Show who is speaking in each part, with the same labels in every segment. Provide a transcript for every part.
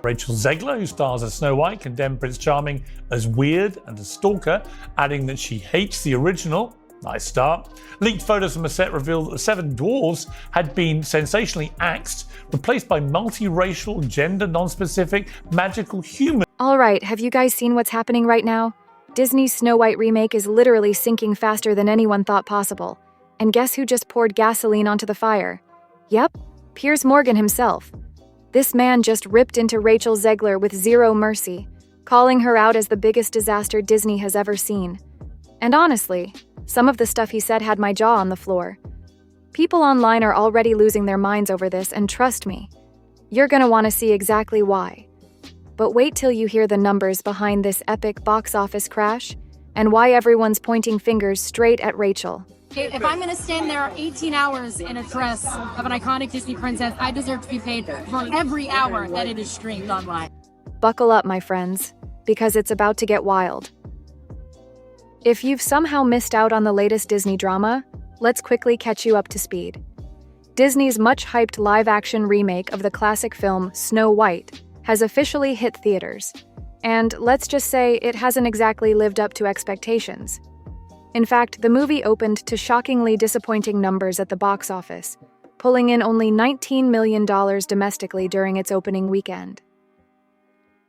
Speaker 1: Rachel Zegler, who stars as Snow White, condemned Prince Charming as weird and a stalker, adding that she hates the original. Nice start. Leaked photos from a set revealed that the seven dwarves had been sensationally axed, replaced by multiracial, gender non-specific, magical humans.
Speaker 2: Alright, have you guys seen what's happening right now? Disney's Snow White remake is literally sinking faster than anyone thought possible. And guess who just poured gasoline onto the fire? Yep, Piers Morgan himself. This man just ripped into Rachel Zegler with zero mercy, calling her out as the biggest disaster Disney has ever seen. And honestly, some of the stuff he said had my jaw on the floor. People online are already losing their minds over this, and trust me, you're gonna want to see exactly why. But wait till you hear the numbers behind this epic box office crash, and why everyone's pointing fingers straight at Rachel.
Speaker 3: If I'm going to stand there 18 hours in a dress of an iconic Disney princess, I deserve to be paid for every hour that it is streamed online.
Speaker 2: Buckle up, my friends, because it's about to get wild. If you've somehow missed out on the latest Disney drama, let's quickly catch you up to speed. Disney's much-hyped live-action remake of the classic film Snow White has officially hit theaters, and let's just say it hasn't exactly lived up to expectations. In fact, the movie opened to shockingly disappointing numbers at the box office, pulling in only $19 million domestically during its opening weekend.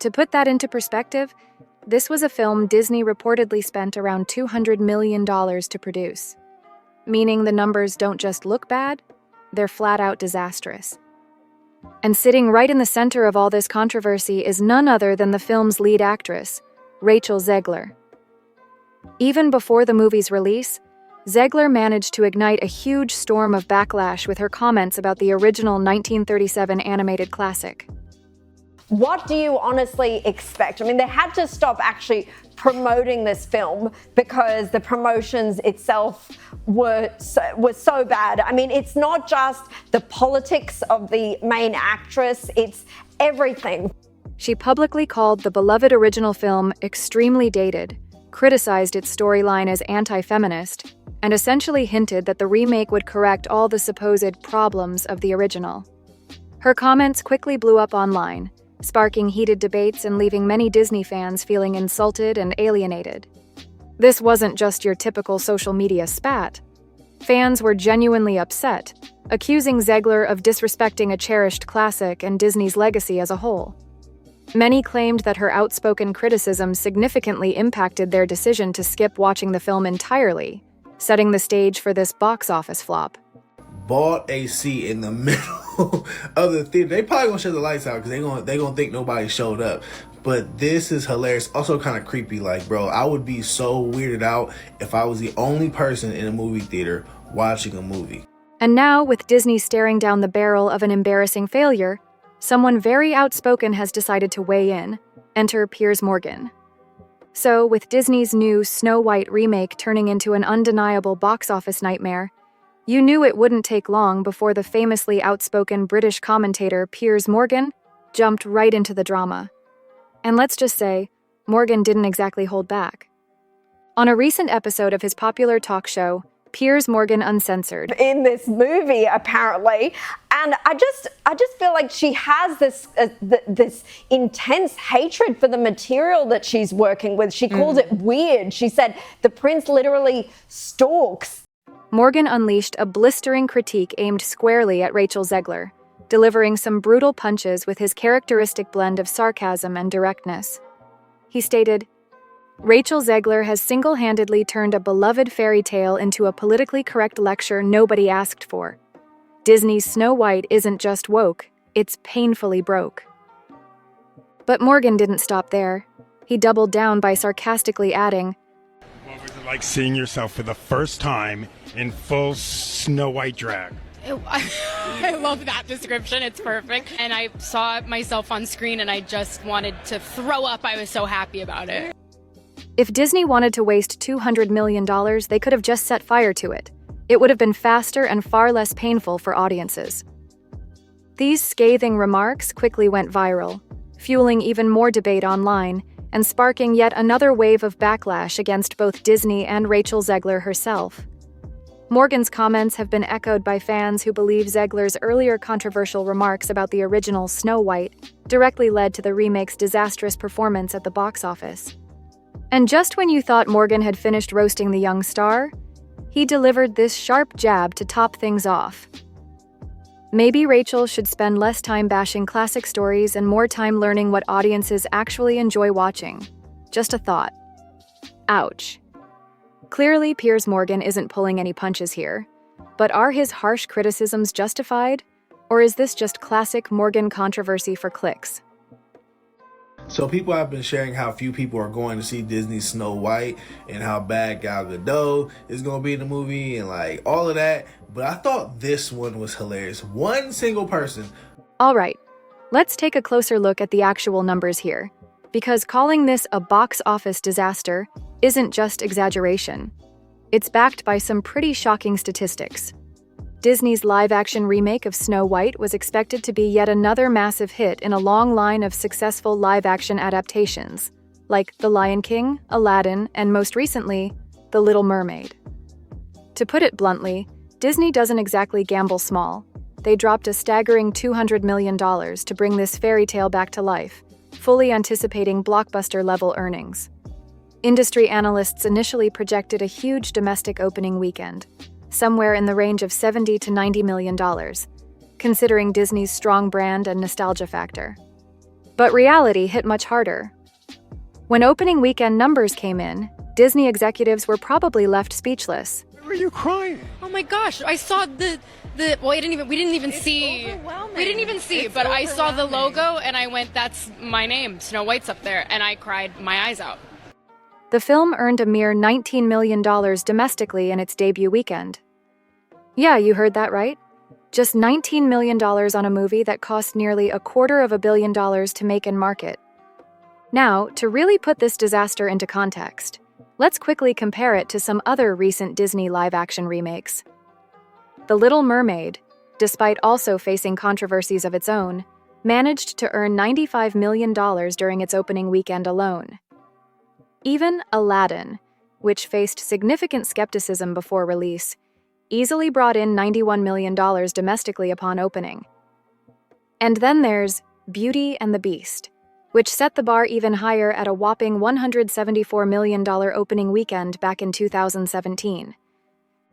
Speaker 2: To put that into perspective, this was a film Disney reportedly spent around $200 million to produce, meaning the numbers don't just look bad, they're flat-out disastrous. And sitting right in the center of all this controversy is none other than the film's lead actress, Rachel Zegler. Even before the movie's release, Zegler managed to ignite a huge storm of backlash with her comments about the original 1937 animated classic.
Speaker 4: What do you honestly expect? I mean, they had to stop actually promoting this film because the promotions itself were so bad. I mean, it's not just the politics of the main actress, it's everything.
Speaker 2: She publicly called the beloved original film extremely dated, criticized its storyline as anti-feminist, and essentially hinted that the remake would correct all the supposed problems of the original. Her comments quickly blew up online, sparking heated debates and leaving many Disney fans feeling insulted and alienated. This wasn't just your typical social media spat. Fans were genuinely upset, accusing Zegler of disrespecting a cherished classic and Disney's legacy as a whole. Many claimed that her outspoken criticism significantly impacted their decision to skip watching the film entirely, setting the stage for this box office flop.
Speaker 5: Bought a seat in the middle of the theater. They probably gonna shut the lights out because they gonna think nobody showed up. But this is hilarious. Also kind of creepy. Like, bro, I would be so weirded out if I was the only person in a movie theater watching a movie.
Speaker 2: And now, with Disney staring down the barrel of an embarrassing failure, someone very outspoken has decided to weigh in. Enter Piers Morgan. So, with Disney's new Snow White remake turning into an undeniable box office nightmare, you knew it wouldn't take long before the famously outspoken British commentator Piers Morgan jumped right into the drama. And let's just say, Morgan didn't exactly hold back. On a recent episode of his popular talk show, Piers Morgan Uncensored,
Speaker 4: in this movie, apparently, and I just feel like she has this intense hatred for the material that she's working with. She called it weird. She said the prince literally stalks.
Speaker 2: Morgan unleashed a blistering critique aimed squarely at Rachel Zegler, delivering some brutal punches with his characteristic blend of sarcasm and directness. He stated, "Rachel Zegler has single-handedly turned a beloved fairy tale into a politically correct lecture nobody asked for. Disney's Snow White isn't just woke, it's painfully broke." But Morgan didn't stop there. He doubled down by sarcastically adding,
Speaker 6: "What was it like seeing yourself for the first time in full Snow White drag?"
Speaker 7: I love that description. It's perfect. And I saw myself on screen and I just wanted to throw up. I was so happy about it.
Speaker 2: If Disney wanted to waste $200 million, they could have just set fire to it. It would have been faster and far less painful for audiences. These scathing remarks quickly went viral, fueling even more debate online and sparking yet another wave of backlash against both Disney and Rachel Zegler herself. Morgan's comments have been echoed by fans who believe Zegler's earlier controversial remarks about the original Snow White directly led to the remake's disastrous performance at the box office. And just when you thought Morgan had finished roasting the young star, he delivered this sharp jab to top things off. Maybe Rachel should spend less time bashing classic stories and more time learning what audiences actually enjoy watching. Just a thought. Ouch. Clearly, Piers Morgan isn't pulling any punches here. But are his harsh criticisms justified? Or is this just classic Morgan controversy for clicks?
Speaker 5: So people have been sharing how few people are going to see Disney's Snow White and how bad Gal Gadot is going to be in the movie and like all of that. But I thought this one was hilarious. One single person.
Speaker 2: All right, let's take a closer look at the actual numbers here. Because calling this a box office disaster isn't just exaggeration. It's backed by some pretty shocking statistics. Disney's live-action remake of Snow White was expected to be yet another massive hit in a long line of successful live-action adaptations, like The Lion King, Aladdin, and most recently, The Little Mermaid. To put it bluntly, Disney doesn't exactly gamble small. They dropped a staggering $200 million to bring this fairy tale back to life, fully anticipating blockbuster-level earnings. Industry analysts initially projected a huge domestic opening weekend, somewhere in the range of $70 to $90 million, considering Disney's strong brand and nostalgia factor. But reality hit much harder. When opening weekend numbers came in, Disney executives were probably left speechless.
Speaker 6: Why were you crying?
Speaker 7: Oh my gosh, I saw the well, we didn't even see, but I saw the logo and I went, that's my name, Snow White's up there, and I cried my eyes out.
Speaker 2: The film earned a mere $19 million domestically in its debut weekend. Yeah, you heard that right. Just $19 million on a movie that cost nearly $250 million to make and market. Now, to really put this disaster into context, let's quickly compare it to some other recent Disney live-action remakes. The Little Mermaid, despite also facing controversies of its own, managed to earn $95 million during its opening weekend alone. Even Aladdin, which faced significant skepticism before release, easily brought in $91 million domestically upon opening. And then there's Beauty and the Beast, which set the bar even higher at a whopping $174 million opening weekend back in 2017.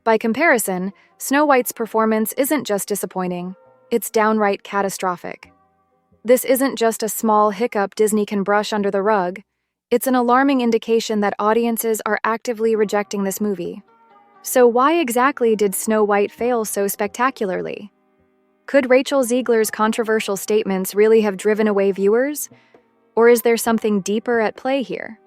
Speaker 2: By comparison, Snow White's performance isn't just disappointing, it's downright catastrophic. This isn't just a small hiccup Disney can brush under the rug. It's an alarming indication that audiences are actively rejecting this movie. So why exactly did Snow White fail so spectacularly? Could Rachel Zegler's controversial statements really have driven away viewers? Or is there something deeper at play here?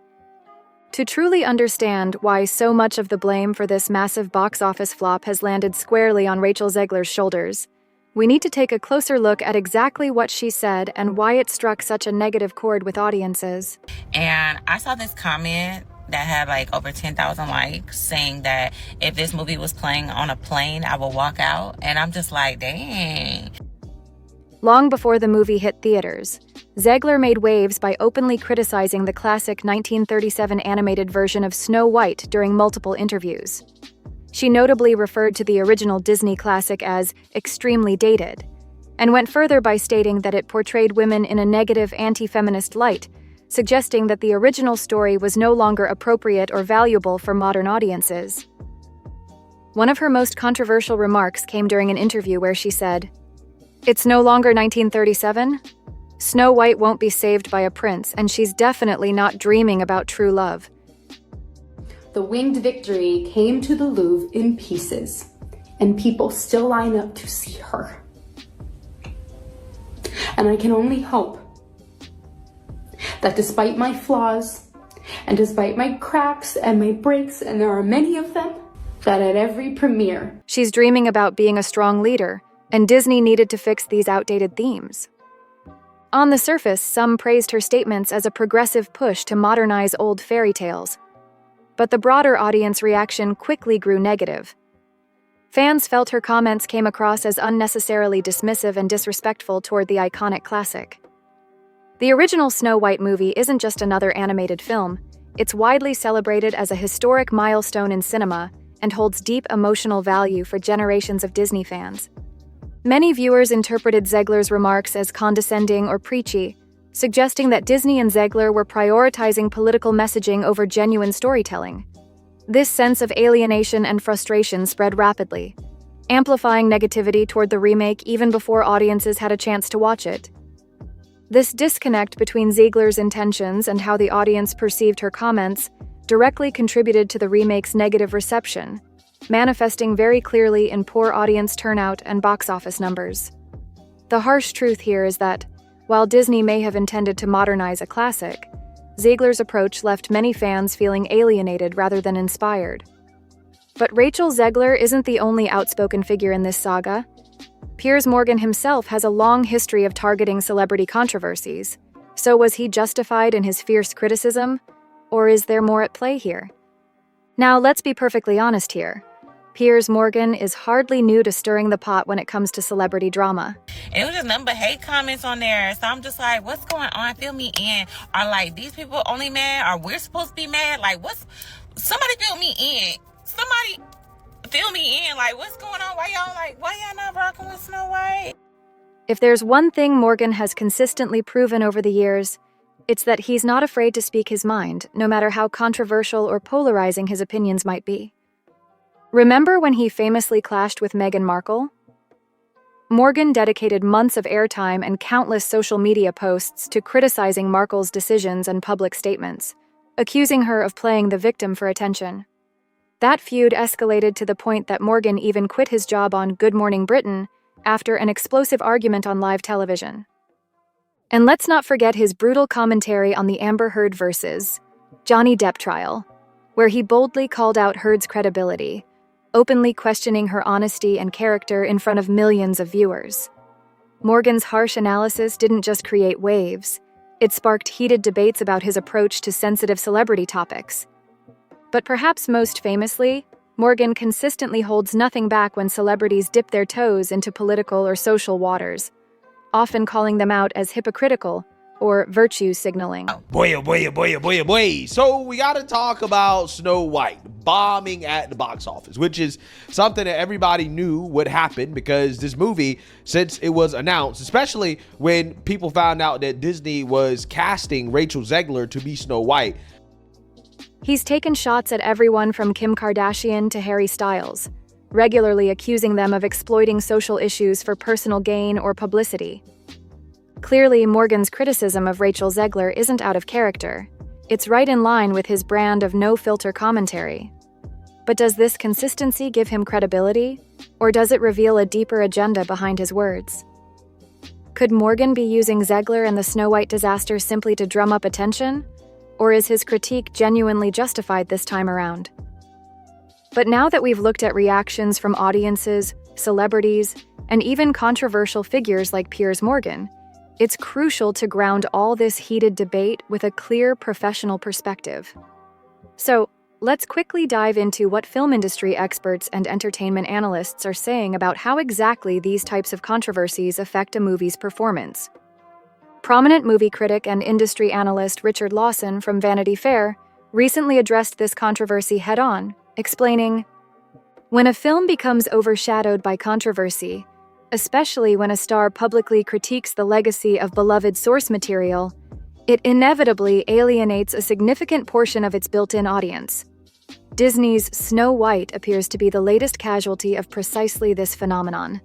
Speaker 2: To truly understand why so much of the blame for this massive box office flop has landed squarely on Rachel Zegler's shoulders, we need to take a closer look at exactly what she said and why it struck such a negative chord with audiences.
Speaker 8: And I saw this comment that had like over 10,000 likes saying that if this movie was playing on a plane, I would walk out. And I'm just like, dang.
Speaker 2: Long before the movie hit theaters, Zegler made waves by openly criticizing the classic 1937 animated version of Snow White during multiple interviews. She notably referred to the original Disney classic as extremely dated, and went further by stating that it portrayed women in a negative anti-feminist light, suggesting that the original story was no longer appropriate or valuable for modern audiences. One of her most controversial remarks came during an interview where she said, "It's no longer 1937. Snow White won't be saved by a prince, and she's definitely not dreaming about true love."
Speaker 9: The winged victory came to the Louvre in pieces, and people still line up to see her. And I can only hope that despite my flaws, and despite my cracks and my breaks, and there are many of them, that at every premiere,
Speaker 2: she's dreaming about being a strong leader, and Disney needed to fix these outdated themes. On the surface, some praised her statements as a progressive push to modernize old fairy tales. But the broader audience reaction quickly grew negative. Fans felt her comments came across as unnecessarily dismissive and disrespectful toward the iconic classic. The original Snow White movie isn't just another animated film, it's widely celebrated as a historic milestone in cinema and holds deep emotional value for generations of Disney fans. Many viewers interpreted Zegler's remarks as condescending or preachy, suggesting that Disney and Zegler were prioritizing political messaging over genuine storytelling. This sense of alienation and frustration spread rapidly, amplifying negativity toward the remake even before audiences had a chance to watch it. This disconnect between Zegler's intentions and how the audience perceived her comments directly contributed to the remake's negative reception, manifesting very clearly in poor audience turnout and box office numbers. The harsh truth here is that, while Disney may have intended to modernize a classic, Zegler's approach left many fans feeling alienated rather than inspired. But Rachel Zegler isn't the only outspoken figure in this saga. Piers Morgan himself has a long history of targeting celebrity controversies. So was he justified in his fierce criticism? Or is there more at play here? Now, let's be perfectly honest here. Piers Morgan is hardly new to stirring the pot when it comes to celebrity drama.
Speaker 8: And it was just nothing but hate comments on there. So I'm just like, what's going on? Fill me in. Are like these people only mad? Are we supposed to be mad? Like, somebody fill me in. Somebody fill me in. Like, what's going on? Why y'all not rocking with Snow White?
Speaker 2: If there's one thing Morgan has consistently proven over the years, it's that he's not afraid to speak his mind, no matter how controversial or polarizing his opinions might be. Remember when he famously clashed with Meghan Markle? Morgan dedicated months of airtime and countless social media posts to criticizing Markle's decisions and public statements, accusing her of playing the victim for attention. That feud escalated to the point that Morgan even quit his job on Good Morning Britain after an explosive argument on live television. And let's not forget his brutal commentary on the Amber Heard versus Johnny Depp trial, where he boldly called out Heard's credibility, openly questioning her honesty and character in front of millions of viewers. Morgan's harsh analysis didn't just create waves, it sparked heated debates about his approach to sensitive celebrity topics. But perhaps most famously, Morgan consistently holds nothing back when celebrities dip their toes into political or social waters, often calling them out as hypocritical or virtue signaling.
Speaker 10: Boy, oh boy, oh boy, oh boy, oh boy. So we got to talk about Snow White bombing at the box office, which is something that everybody knew would happen because this movie, since it was announced, especially when people found out that Disney was casting Rachel Zegler to be Snow White.
Speaker 2: He's taken shots at everyone from Kim Kardashian to Harry Styles, regularly accusing them of exploiting social issues for personal gain or publicity. Clearly, Morgan's criticism of Rachel Zegler isn't out of character. It's right in line with his brand of no-filter commentary. But does this consistency give him credibility, or does it reveal a deeper agenda behind his words? Could Morgan be using Zegler and the Snow White disaster simply to drum up attention, or is his critique genuinely justified this time around? But now that we've looked at reactions from audiences, celebrities, and even controversial figures like Piers Morgan, it's crucial to ground all this heated debate with a clear professional perspective. So, let's quickly dive into what film industry experts and entertainment analysts are saying about how exactly these types of controversies affect a movie's performance. Prominent movie critic and industry analyst Richard Lawson from Vanity Fair recently addressed this controversy head-on, explaining, "When a film becomes overshadowed by controversy, especially when a star publicly critiques the legacy of beloved source material, it inevitably alienates a significant portion of its built-in audience. Disney's Snow White appears to be the latest casualty of precisely this phenomenon."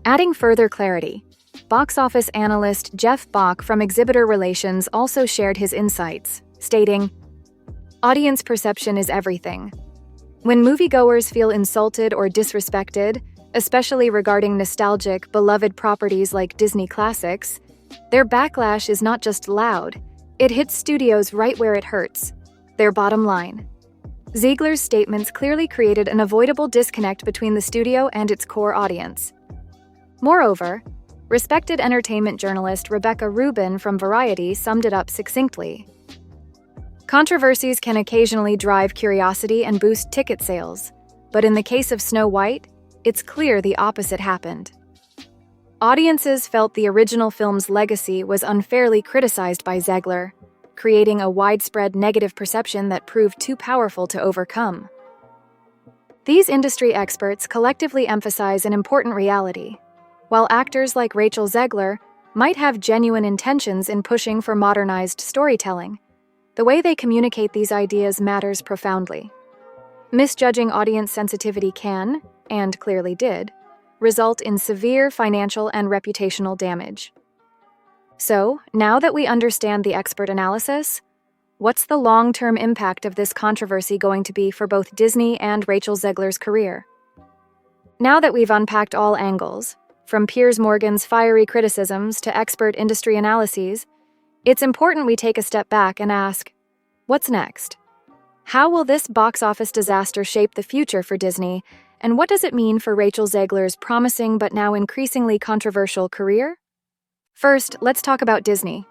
Speaker 2: Adding further clarity, box office analyst Jeff Bach from Exhibitor Relations also shared his insights, stating, "Audience perception is everything. When moviegoers feel insulted or disrespected, especially regarding nostalgic, beloved properties like Disney classics, their backlash is not just loud, it hits studios right where it hurts, their bottom line." Zegler's statements clearly created an avoidable disconnect between the studio and its core audience. Moreover, respected entertainment journalist Rebecca Rubin from Variety summed it up succinctly. "Controversies can occasionally drive curiosity and boost ticket sales, but in the case of Snow White, it's clear the opposite happened. Audiences felt the original film's legacy was unfairly criticized by Zegler, creating a widespread negative perception that proved too powerful to overcome." These industry experts collectively emphasize an important reality. While actors like Rachel Zegler might have genuine intentions in pushing for modernized storytelling, the way they communicate these ideas matters profoundly. Misjudging audience sensitivity can, and clearly did, result in severe financial and reputational damage. So, now that we understand the expert analysis, what's the long-term impact of this controversy going to be for both Disney and Rachel Zegler's career? Now that we've unpacked all angles, from Piers Morgan's fiery criticisms to expert industry analyses, it's important we take a step back and ask, what's next? How will this box office disaster shape the future for Disney, and what does it mean for Rachel Zegler's promising but now increasingly controversial career? First, let's talk about Disney.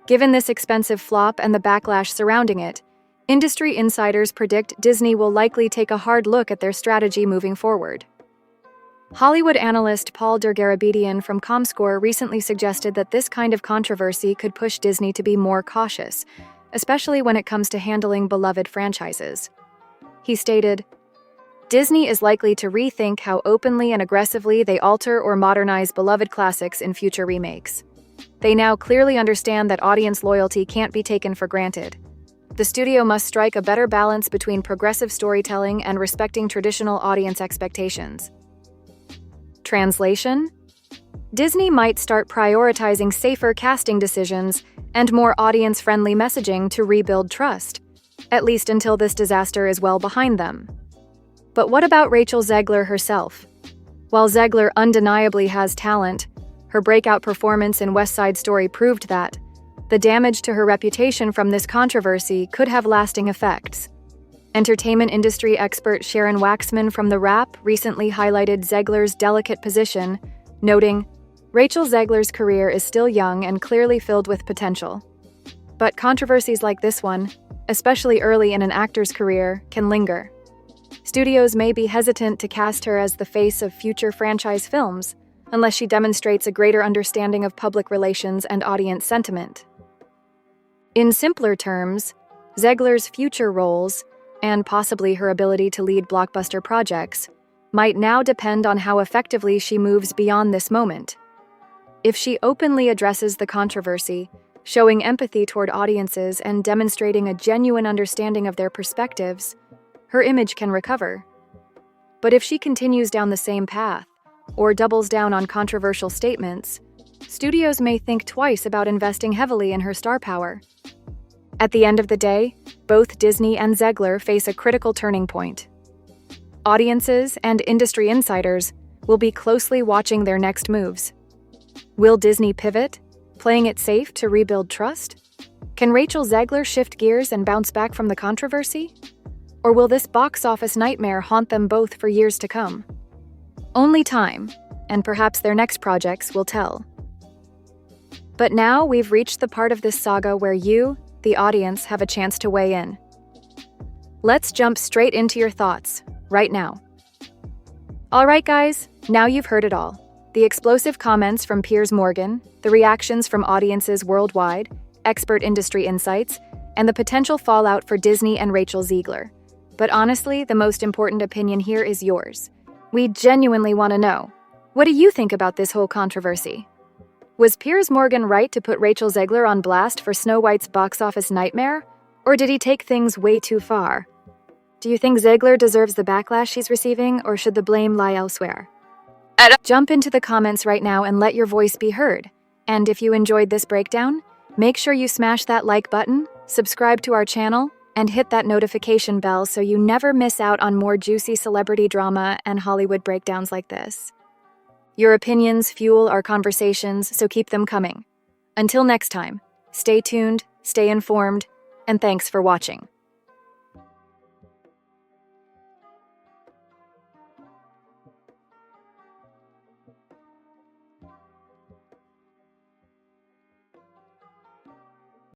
Speaker 2: Given this expensive flop and the backlash surrounding it, industry insiders predict Disney will likely take a hard look at their strategy moving forward. Hollywood analyst Paul Dergarabedian from Comscore recently suggested that this kind of controversy could push Disney to be more cautious, especially when it comes to handling beloved franchises. He stated, "Disney is likely to rethink how openly and aggressively they alter or modernize beloved classics in future remakes. They now clearly understand that audience loyalty can't be taken for granted. The studio must strike a better balance between progressive storytelling and respecting traditional audience expectations." Translation: Disney might start prioritizing safer casting decisions and more audience-friendly messaging to rebuild trust, at least until this disaster is well behind them. But what about Rachel Zegler herself? While Zegler undeniably has talent, her breakout performance in West Side Story proved that the damage to her reputation from this controversy could have lasting effects. Entertainment industry expert Sharon Waxman from The Wrap recently highlighted Zegler's delicate position, noting, "Rachel Zegler's career is still young and clearly filled with potential. But controversies like this one, especially early in an actor's career, can linger. Studios may be hesitant to cast her as the face of future franchise films, unless she demonstrates a greater understanding of public relations and audience sentiment." In simpler terms, Zegler's future roles, and possibly her ability to lead blockbuster projects, might now depend on how effectively she moves beyond this moment. If she openly addresses the controversy, showing empathy toward audiences and demonstrating a genuine understanding of their perspectives, her image can recover. But if she continues down the same path, or doubles down on controversial statements, studios may think twice about investing heavily in her star power. At the end of the day, both Disney and Zegler face a critical turning point. Audiences and industry insiders will be closely watching their next moves. Will Disney pivot, playing it safe to rebuild trust? Can Rachel Zegler shift gears and bounce back from the controversy? Or will this box office nightmare haunt them both for years to come? Only time, and perhaps their next projects, will tell. But now we've reached the part of this saga where you, the audience, have a chance to weigh in. Let's jump straight into your thoughts, right now. Alright guys, now you've heard it all. The explosive comments from Piers Morgan, the reactions from audiences worldwide, expert industry insights, and the potential fallout for Disney and Rachel Zegler. But honestly, the most important opinion here is yours. We genuinely want to know, what do you think about this whole controversy? Was Piers Morgan right to put Rachel Zegler on blast for Snow White's box office nightmare? Or did he take things way too far? Do you think Zegler deserves the backlash she's receiving, or should the blame lie elsewhere? Jump into the comments right now and let your voice be heard. And if you enjoyed this breakdown, make sure you smash that like button, subscribe to our channel, and hit that notification bell so you never miss out on more juicy celebrity drama and Hollywood breakdowns like this. Your opinions fuel our conversations, so keep them coming. Until next time, stay tuned, stay informed, and thanks for watching.